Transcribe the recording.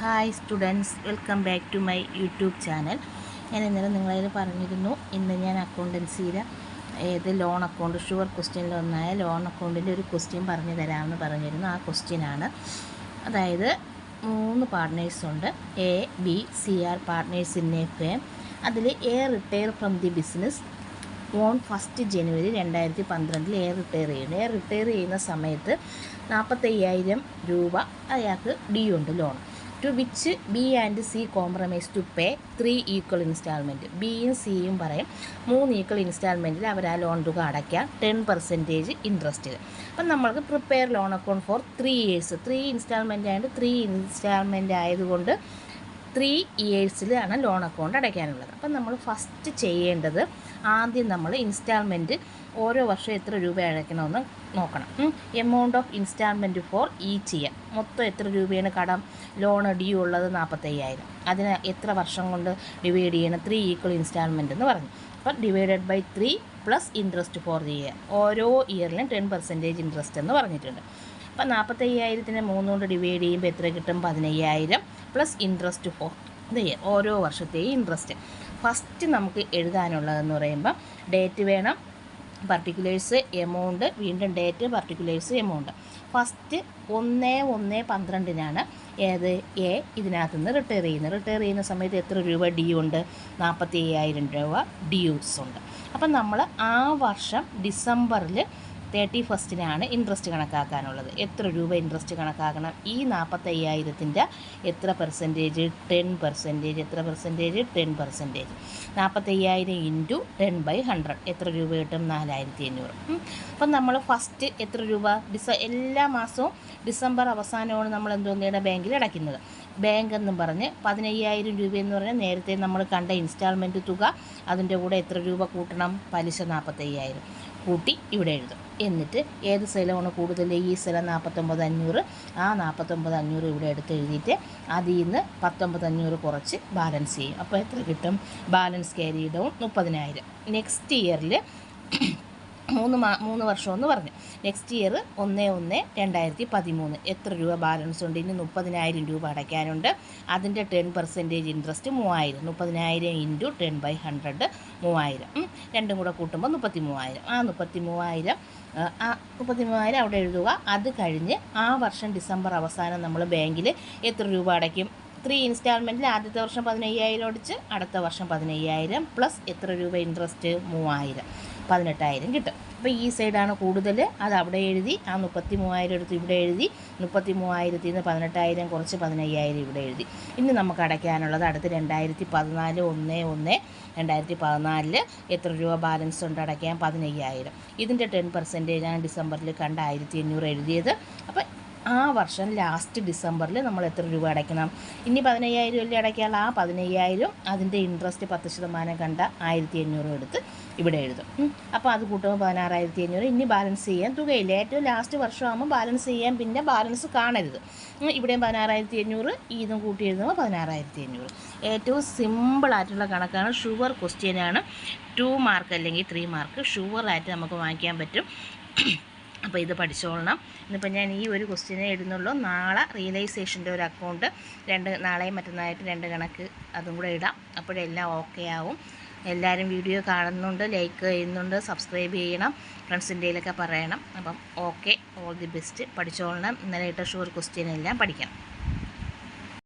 Hi students, welcome back to my YouTube channel. ഞാൻ ഇന്നലെ നിങ്ങളതിൽ പറഞ്ഞിരുന്നു, ഇന്ന് ഞാൻ അക്കൗണ്ടൻസിയുടെ ലോൺ അക്കൗണ്ട് ഷുവർ ക്വസ്റ്റ്യനിലൊന്നായ ലോൺ അക്കൗണ്ടിൻ്റെ ഒരു ക്വസ്റ്റ്യൻ പറഞ്ഞു തരാമെന്ന് പറഞ്ഞിരുന്നു. ആ ക്വസ്റ്റ്യനാണ്, അതായത് 3 പാർട്ട്നേഴ്സുണ്ട്, A B C are partners in a firm. അതിൽ A retire from the business on 1 January 2012 A retire ചെയ്യുന്നു. എ റിട്ടയർ ചെയ്യുന്ന സമയത്ത് 45,000 രൂപ അയാൾക്ക് ഡി ഉണ്ട് loan. To which B and C compromise to pay 3 equal instalment. ബിയും സിയും പറയും 3 ഈക്വൽ ഇൻസ്റ്റാൾമെൻറ്റിൽ അവർ ആ ലോൺ തുക അടയ്ക്കാം 10% ഇൻട്രസ്റ്റിൽ. അപ്പം നമ്മൾക്ക് prepare loan account for 3 years. 3 instalment ആയതുകൊണ്ട് 3 ഇൻസ്റ്റാൾമെൻറ്റ് ആയതുകൊണ്ട് 3 ഇയേഴ്സിലാണ് ലോൺ അക്കൗണ്ട് അടയ്ക്കാനുള്ളത്. അപ്പം നമ്മൾ ഫസ്റ്റ് ചെയ്യേണ്ടത്, ആദ്യം നമ്മൾ ഇൻസ്റ്റാൾമെൻറ്റ് ഓരോ വർഷം എത്ര രൂപ അടയ്ക്കണമെന്ന് നോക്കണം. Amount of instalment for each year. മൊത്തം എത്ര രൂപയാണ് കടം ലോൺ ഡ്യൂ ഉള്ളത്? 45,000. അതിന് എത്ര വർഷം കൊണ്ട് ഡിവൈഡ് ചെയ്യണം? 3 ഈക്വൽ ഇൻസ്റ്റാൾമെൻറ്റ് എന്ന് പറഞ്ഞു. അപ്പം divided by 3 plus interest for the year. ഓരോ ഇയറിലും 10% ഇൻട്രസ്റ്റ് എന്ന് പറഞ്ഞിട്ടുണ്ട്. അപ്പം 45,000-നെ 3 കൊണ്ട് ഡിവൈഡ് ചെയ്യുമ്പോൾ എത്ര കിട്ടും? 15,000 plus interest for the year. ഓരോ വർഷത്തെയും ഇൻട്രസ്റ്റ്. ഫസ്റ്റ് നമുക്ക് എഴുതാനുള്ളതെന്ന് പറയുമ്പോൾ ഡേറ്റ് വേണം, പർട്ടിക്കുലേഴ്സ്, എമൗണ്ട്, വീണ്ടും ഡേറ്റ്, പർട്ടിക്കുലേഴ്സ്, എമൗണ്ട്. ഫസ്റ്റ് 1/1/12 ഏത് എ ഇതിനകത്തുനിന്ന് റിട്ടയർ ചെയ്യുന്നത്. റിട്ടയർ ചെയ്യുന്ന സമയത്ത് എത്ര രൂപ ഡ്യൂ ഉണ്ട്? 45,000 രൂപ ഡ്യൂസ് ഉണ്ട്. അപ്പം നമ്മൾ ആ വർഷം ഡിസംബറിൽ 31-നാണ് ഇൻട്രസ്റ്റ് കണക്കാക്കാനുള്ളത്. എത്ര രൂപ ഇൻട്രസ്റ്റ് കണക്കാക്കണം? ഈ 45,000-ൻ്റെ എത്ര പെർസെൻറ്റേജ്? 10%. എത്ര പെർസെൻറ്റേജ്? 10%. 45,000 ഇൻറ്റു 10/100 എത്ര രൂപ കിട്ടും? 4,500. അപ്പം നമ്മൾ ഫസ്റ്റ് എത്ര രൂപ എല്ലാ മാസവും ഡിസംബർ അവസാനമാണ് നമ്മൾ എന്തോന്നിയുടെ ബാങ്കിൽ അടയ്ക്കുന്നത്. ബാങ്ക് എന്നും പറഞ്ഞ് 15,000 രൂപയെന്ന് പറഞ്ഞാൽ നേരത്തെ നമ്മൾ കണ്ട ഇൻസ്റ്റാൾമെൻറ്റ് തുക, അതിൻ്റെ കൂടെ എത്ര രൂപ കൂട്ടണം? പലിശ 45,000 കൂട്ടി ഇവിടെ എഴുതും. എന്നിട്ട് ഏത് സ്ഥലമാണ് കൂടുതൽ? ഈ സ്ഥലം 49,500. ആ 49,500 ഇവിടെ എടുത്ത് എഴുതിയിട്ട് അതിൽ നിന്ന് 19,500 കുറച്ച് ബാലൻസ് ചെയ്യും. അപ്പോൾ എത്ര കിട്ടും? Balance carry down 30,000. നെക്സ്റ്റ് ഇയറിൽ 3 വർഷമെന്ന് പറഞ്ഞു. നെക്സ്റ്റ് ഇയർ 1/1/2013 എത്ര രൂപ ബാലൻസ് ഉണ്ട്? ഇനി 30,000 രൂപ അടയ്ക്കാനുണ്ട്. അതിൻ്റെ 10% ഇൻട്രസ്റ്റ് 3,000. 30,000 ഇൻറ്റു 10/100 3,000. രണ്ടും കൂടെ കൂട്ടുമ്പോൾ 33,000. ആ 33,000 അവിടെ എഴുതുക. അത് കഴിഞ്ഞ് ആ വർഷം ഡിസംബർ അവസാനം നമ്മൾ ബാങ്കിൽ എത്ര രൂപ അടയ്ക്കും? 3 ഇൻസ്റ്റാൾമെൻറ്റിൽ ആദ്യത്തെ വർഷം 15,000 അടിച്ച് അടുത്ത വർഷം 15,000 പ്ലസ് എത്ര രൂപ ഇൻട്രസ്റ്റ്? 3,000. 18,000 കിട്ടും. അപ്പോൾ ഈ സൈഡാണ് കൂടുതൽ, അത് അവിടെ എഴുതി. ആ 33,000 എടുത്ത് ഇവിടെ എഴുതി. 33,000-ൽ നിന്ന് 18,000 കുറച്ച് 15,000 ഇവിടെ എഴുതി. ഇനി നമുക്ക് അടയ്ക്കാനുള്ളത് അടുത്ത് 2014 1/1/2014 എത്ര രൂപ ബാലൻസ് ഉണ്ട് അടയ്ക്കാൻ? 15,000. ഇതിൻ്റെ 10%ആണ് ഡിസംബറിൽ കണ്ട 1,500 എഴുതിയത്. അപ്പോൾ ആ വർഷം ലാസ്റ്റ് ഡിസംബറിൽ നമ്മൾ എത്ര രൂപ അടയ്ക്കണം? ഇനി 15,000 അല്ലേ അടയ്ക്കാൻ? ആ 15,000 അതിൻ്റെ ഇൻട്രസ്റ്റ് 10% കണ്ട 1,500 എടുത്ത് ഇവിടെ എഴുതും. അപ്പോൾ അത് കൂട്ടുമ്പോൾ 16,500. ഇനി ബാലൻസ് ചെയ്യാൻ തുകയില്ല. ഏറ്റവും ലാസ്റ്റ് വർഷമാകുമ്പോൾ ബാലൻസ് ചെയ്യാൻ പിന്നെ ബാലൻസ് കാണരുത്. ഇവിടെയും 16,500, ഇതും കൂട്ടി എഴുതുമ്പോൾ 16,500. ഏറ്റവും സിമ്പിളായിട്ടുള്ള കണക്കാണ്. ഷുവർ ക്വസ്റ്റ്യനാണ്. 2 മാർക്ക് അല്ലെങ്കിൽ 3 മാർക്ക് ഷുവറായിട്ട് നമുക്ക് വാങ്ങിക്കാൻ പറ്റും. അപ്പോൾ ഇത് പഠിച്ചോളണം. ഇന്നിപ്പോൾ ഞാൻ ഈ ഒരു ക്വസ്റ്റ്യനെ എഴുതുന്നുള്ളൂ. നാളെ റിയലൈസേഷൻ്റെ ഒരു അക്കൗണ്ട്, നാളെയും മറ്റന്നാളായിട്ട് 2 കണക്ക് അതും കൂടെ ഇടാം. അപ്പോഴെല്ലാം ഓക്കെ ആവും. എല്ലാവരും വീഡിയോ കാണുന്നുണ്ട്, ലൈക്ക് ചെയ്യുന്നുണ്ട്, സബ്സ്ക്രൈബ് ചെയ്യണം, ഫ്രണ്ട്സിൻ്റെയിലൊക്കെ പറയണം. അപ്പം ഓക്കെ, ഓൾ ദി ബെസ്റ്റ്. പഠിച്ചോളണം. ഇന്നലെ ഇട്ട ഷുവർ ക്വസ്റ്റ്യൻ എല്ലാം പഠിക്കണം.